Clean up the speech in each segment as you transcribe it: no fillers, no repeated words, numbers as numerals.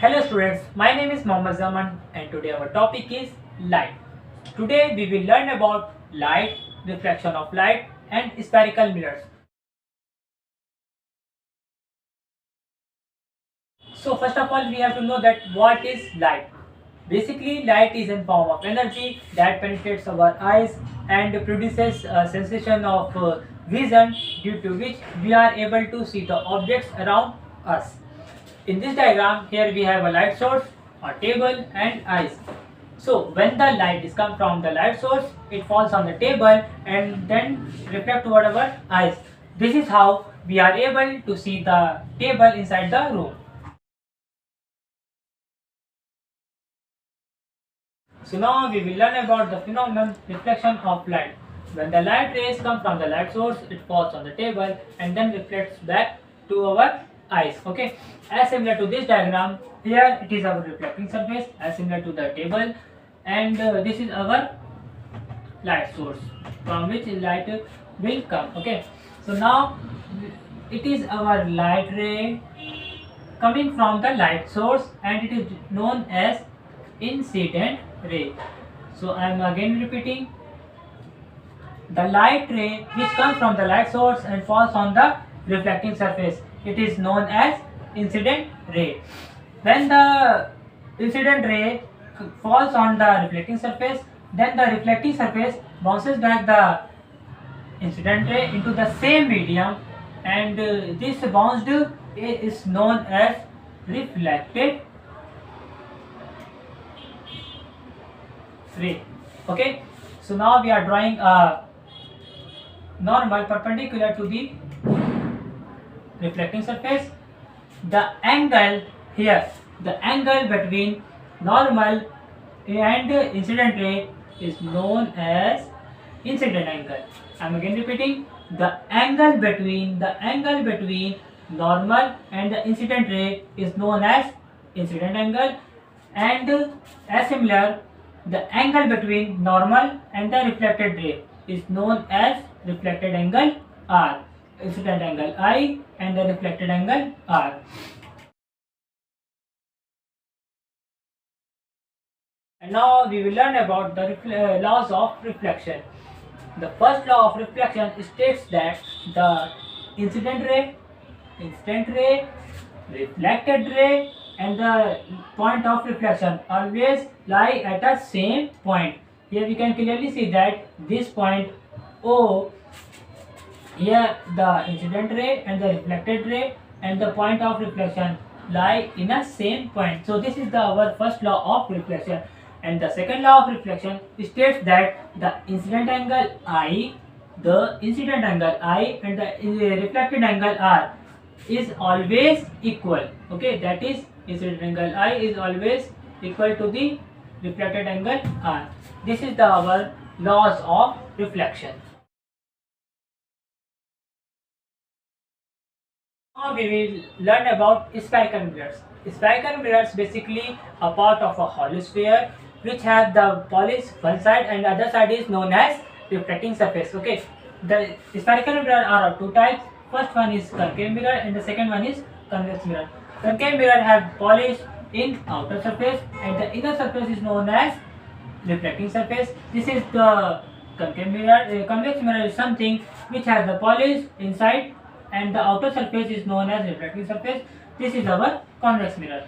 Hello students, my name is Mohammad Zaman and today our topic is light. Today we will learn about light, reflection of light and spherical mirrors. So first of all we have to know that what is light. Basically light is a form of energy that penetrates our eyes and produces a sensation of vision due to which we are able to see the objects around us. In this diagram, here we have a light source, a table and eyes. So when the light is come from the light source, it falls on the table and then reflect toward our eyes. This is how we are able to see the table inside the room. So now we will learn about the phenomenon reflection of light. When the light rays come from the light source, it falls on the table and then reflects back to our eyes. Okay, as similar to this diagram, here it is our reflecting surface as similar to the table, and this is our light source from which light will come. Okay, so now it is our light ray coming from the light source and it is known as incident ray. So I am again repeating, the light ray which comes from the light source and falls on the reflecting surface, it is known as incident ray. When the incident ray falls on the reflecting surface, then the reflecting surface bounces back the incident ray into the same medium, and this bounced is known as reflected ray. Okay, so now we are drawing a normal perpendicular to the reflecting surface. The angle here, the angle between normal and incident ray is known as incident angle. I am again repeating, the angle between normal and the incident ray is known as incident angle, and as similar, the angle between normal and the reflected ray is known as reflected angle R, incident angle I and the reflected angle R. And now we will learn about the laws of reflection. The first law of reflection states that the incident ray, reflected ray and the point of reflection always lie at a same point. Here we can clearly see that this point O, here the incident ray and the reflected ray and the point of reflection lie in a same point. So this is our first law of reflection. And the second law of reflection states that the incident angle I and the reflected angle R is always equal. Okay, that is incident angle I is always equal to the reflected angle R. This is our laws of reflection. Now we will learn about spherical mirrors. Spherical mirrors basically a part of a hollow sphere which have the polished one side and other side is known as reflecting surface. Okay, the spherical mirror are of two types. First one is concave mirror and the second one is convex mirror. Concave mirror have polish in outer surface and the inner surface is known as reflecting surface. This is the concave mirror. Convex mirror is something which has the polish inside and the outer surface is known as reflecting surface. This is our convex mirror.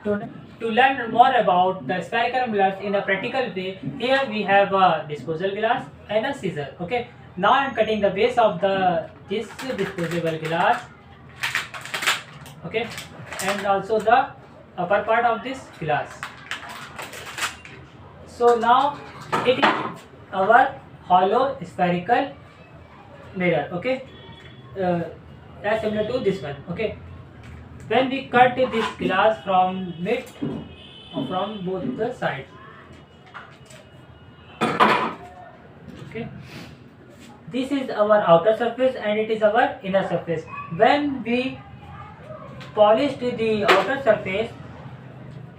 To learn more about the spherical mirrors in a practical way, here we have a disposable glass and a scissor. Okay, now I am cutting the base of this disposable glass. Okay, and also the upper part of this glass. So now it is our hollow spherical mirror. Okay, that's similar to this one. Okay, when we cut this glass from from both the sides. Okay, this is our outer surface and it is our inner surface. When we polished the outer surface,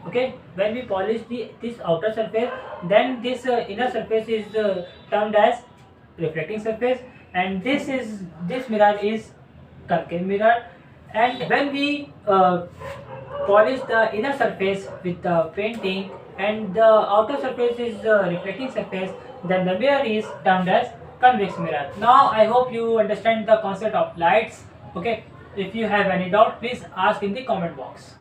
okay, when we polish this outer surface, then this inner surface is termed as reflecting surface, and this mirror is concave mirror. And when we polish the inner surface with the painting and the outer surface is the reflecting surface, then the mirror is termed as convex mirror. Now I hope you understand the concept of lights. Okay, if you have any doubt, please ask in the comment box.